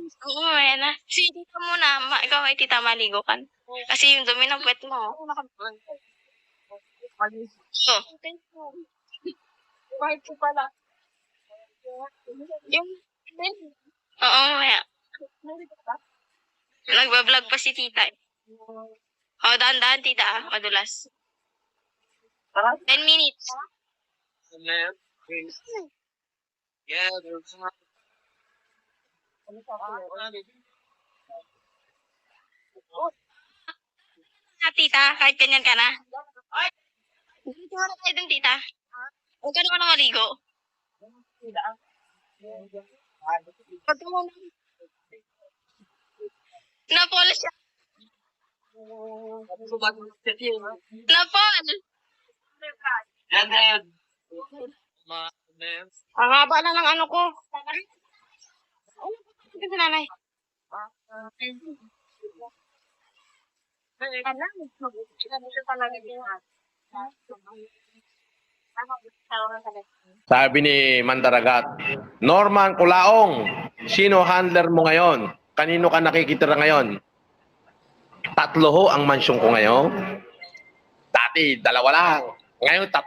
Oo, ayan na. Si tita muna, ikaw ay tita maligo ka. Kasi yung dumi ng puwet mo. Oo. Kahit ko pala. Yung oo, mamaya. Nagba-vlog pa si tita eh. Oh, dahan-dahan tita ah, madulas. 10 minutes. Yeah, there's Na tita, kahit ganyan ka na. Dito na tayo dun tita. Huwag ka naman maligo. Huwag ka muna. Napol siya. Napol! yan, yan. Ang haba na ng ano ko. Ano ba si nanay? Sabi ni Mandaragat, Norman Culaong, sino handler mo ngayon? Kanino ka nakikitira ngayon? 3 ho ang mansyon ko ngayon. Dati, 2 lang. Ngayon, 3.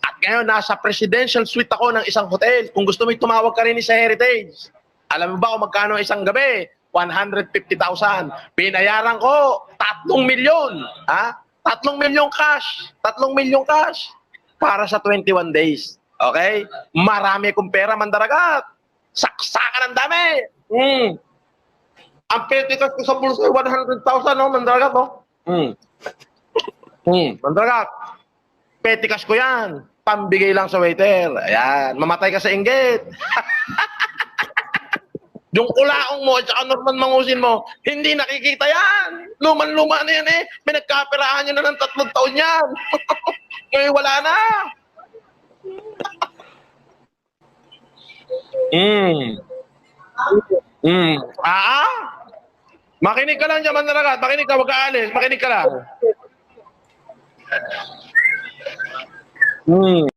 At ngayon, nasa presidential suite ako ng isang hotel. Kung gusto mo, tumawag ka rin sa Heritage. Alam mo ba kung magkano isang gabi? 150,000. Binayaran ko 3 milyon. Ha? 3 milyon cash. 3 milyon cash. Para sa 21 days. Okay? Marami kong pera, Mandaragat. Saksakan ang dami. Ang petikas ko sa bulsa, 100,000, no, Mandaragat, no? Mandaragat. Petikas ko yan. Pambigay lang sa waiter. Ayan. Mamatay ka sa inggit. Yung kulaong mo at saka Norman Mangusin mo, hindi nakikita yan. Luman-luma na yan eh. Pinagkapiraan nyo na ng 3 taon yan. Ngayon wala na. Makinig ka lang dyan, Mandaragat. Makinig ka, wag ka alis. Makinig ka lang.